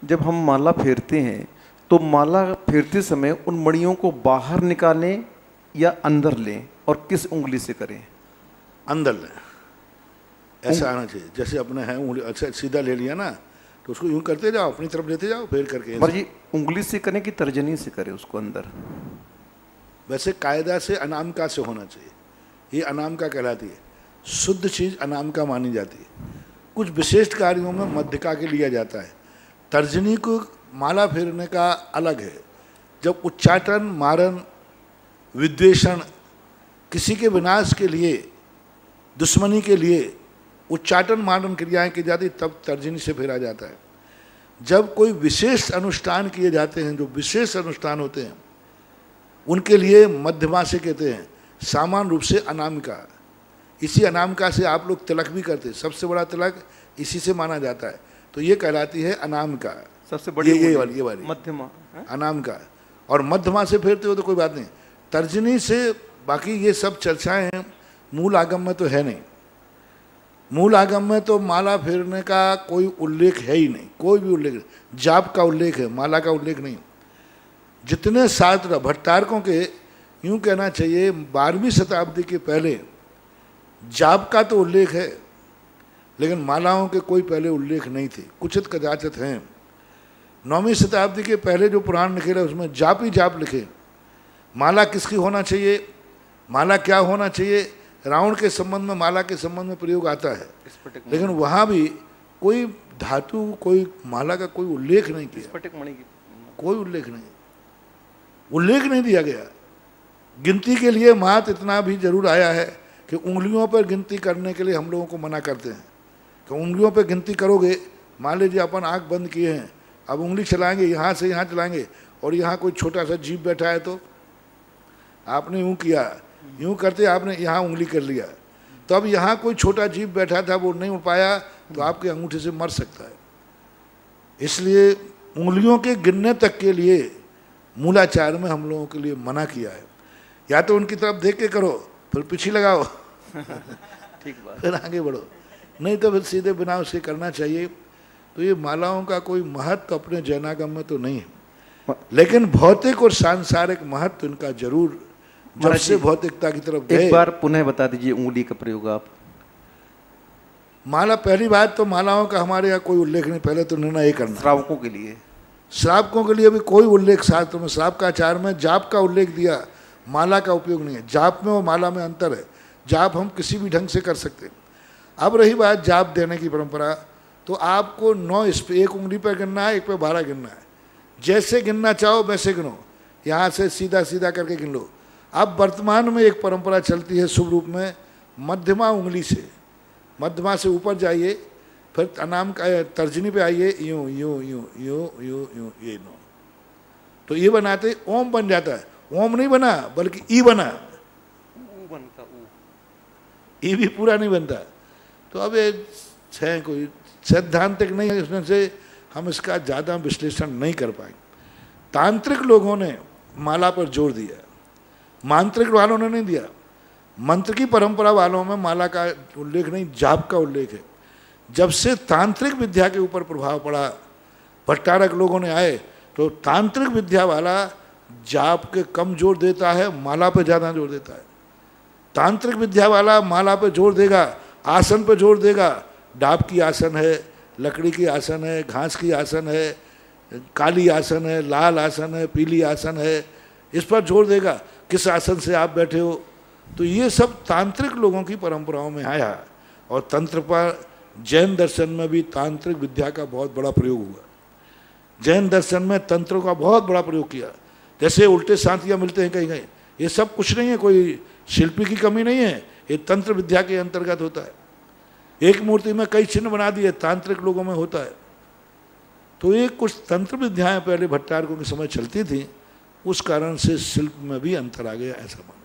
जब हम माला फेरते हैं तो माला फेरते समय उन मणियों को बाहर निकालें या अंदर लें, और किस उंगली से करें? अंदर लें, ऐसा आना चाहिए। जैसे अपने हैं उंगली, अच्छा सीधा ले लिया ना, तो उसको यूं करते जाओ, अपनी तरफ लेते जाओ, फेर करके। जी उंगली से करें कि तर्जनी से करें उसको अंदर? वैसे कायदा से अनामिका से होना चाहिए, ये अनामिका कहलाती है। शुद्ध चीज़ अनामिका मानी जाती है। कुछ विशिष्ट कार्यों में मध्यका के लिया जाता है। तर्जनी को माला फेरने का अलग है। जब उच्चाटन, मारन, विद्वेषण, किसी के विनाश के लिए, दुश्मनी के लिए उच्चाटन मारन क्रियाएं की जाती, तब तर्जनी से फेरा जाता है। जब कोई विशेष अनुष्ठान किए जाते हैं, जो विशेष अनुष्ठान होते हैं, उनके लिए मध्यमा से कहते हैं। सामान्य रूप से अनामिका। इसी अनामिका से आप लोग तिलक भी करते हैं, सबसे बड़ा तिलक इसी से माना जाता है, तो ये कहलाती है अनामिका। सबसे बड़ी ये वाली मध्यमा अनामिका। और मध्यमा से फेरते हो तो कोई बात नहीं। तर्जनी से बाकी ये सब चर्चाएं हैं, मूल आगम में तो है नहीं। मूल आगम में तो माला फेरने का कोई उल्लेख है ही नहीं, कोई भी उल्लेख नहीं। जाप का उल्लेख है, माला का उल्लेख नहीं। जितने शास्त्र भट्टारकों के, यूं कहना चाहिए 12वीं शताब्दी के पहले जाप का तो उल्लेख है, लेकिन मालाओं के कोई पहले उल्लेख नहीं थे, कुचित कदाचित हैं। 9वीं शताब्दी के पहले जो पुराण लिखे रहे उसमें जाप ही जाप लिखे। माला किसकी होना चाहिए, माला क्या होना चाहिए, रावण के संबंध में, माला के संबंध में प्रयोग आता है, लेकिन वहाँ भी कोई धातु, कोई माला का कोई उल्लेख नहीं किया, कोई उल्लेख नहीं दिया गया। गिनती के लिए मात इतना भी जरूर आया है कि उंगलियों पर गिनती करने के लिए हम लोगों को मना करते हैं कि उंगलियों पर गिनती करोगे, मान लीजिए अपन आँख बंद किए हैं, अब उंगली चलाएंगे, यहाँ से यहाँ चलाएंगे, और यहाँ कोई छोटा सा जीव बैठा है तो आपने यूँ किया, यूँ करते आपने यहाँ उंगली कर लिया, तो अब यहाँ कोई छोटा जीव बैठा था, वो नहीं उठ पाया, तो आपके अंगूठे से मर सकता है। इसलिए उंगलियों के गिनने तक के लिए मूलाचार में हम लोगों के लिए मना किया है। या तो उनकी तरफ देख के करो, फिर पीछे लगाओ ठीक बात, फिर आगे बढ़ो, नहीं तो फिर सीधे बिना उसके करना चाहिए। तो ये मालाओं का कोई महत्व अपने जैनागम में तो नहीं है, लेकिन भौतिक और सांसारिक महत्व इनका जरूर, जब से भौतिकता की तरफ गए। एक बार पुनः बता दीजिए उंगली का प्रयोग आप। माला, पहली बात तो मालाओं का हमारे यहाँ कोई उल्लेख नहीं, पहले तो निर्णय ही करना। श्रावकों के लिए, श्रावकों के लिए भी कोई उल्लेख शास्त्र में, श्रावक का आचार में जाप का उल्लेख दिया, माला का उपयोग नहीं है। जाप में और माला में अंतर है। जाप हम किसी भी ढंग से कर सकते हैं। अब रही बात जाप देने की परंपरा, तो आपको 9 इस पे, एक उंगली पर गिनना है, एक पे 12 गिनना है। जैसे गिनना चाहो वैसे गिनो, यहाँ से सीधा सीधा करके गिन लो। अब वर्तमान में एक परंपरा चलती है शुभ रूप में, मध्यमा उंगली से, मध्यमा से ऊपर जाइए, फिर अनाम का तर्जनी पे आइए, यूं यूं यूं यूं यूं यूं, ये नो, तो ये बनाते ओम बन जाता है। ओम नहीं बना, बल्कि ई बना, ई भी पूरा नहीं बनता। तो अब ये है, कोई सैद्धांतिक नहीं है, इसमें से हम इसका ज़्यादा विश्लेषण नहीं कर पाए। तांत्रिक लोगों ने माला पर जोर दिया, मांत्रिक वालों ने नहीं दिया। मंत्र की परंपरा वालों में माला का उल्लेख नहीं, जाप का उल्लेख है। जब से तांत्रिक विद्या के ऊपर प्रभाव पड़ा, भट्टारक लोगों ने आए, तो तांत्रिक विद्या वाला जाप के कम जोर देता है, माला पे ज़्यादा जोर देता है। तांत्रिक विद्या वाला माला पे जोर देगा, आसन पे जोर देगा, डाब की आसन है, लकड़ी की आसन है, घास की आसन है, काली आसन है, लाल आसन है, पीली आसन है, इस पर जोर देगा, किस आसन से आप बैठे हो। तो ये सब तांत्रिक लोगों की परंपराओं में आया। और तंत्र पर जैन दर्शन में भी तांत्रिक विद्या का बहुत बड़ा प्रयोग हुआ। जैन दर्शन में तंत्रों का बहुत बड़ा प्रयोग किया। जैसे उल्टे सांतियाँ मिलते हैं कहीं कहीं, ये सब कुछ नहीं है, कोई शिल्पी की कमी नहीं है, ये तंत्र विद्या के अंतर्गत होता है। एक मूर्ति में कई चिन्ह बना दिए, तांत्रिक लोगों में होता है। तो ये कुछ तंत्र विद्याएं पहले भट्टारकों के समय चलती थी, उस कारण से शिल्प में भी अंतर आ गया, ऐसा माना।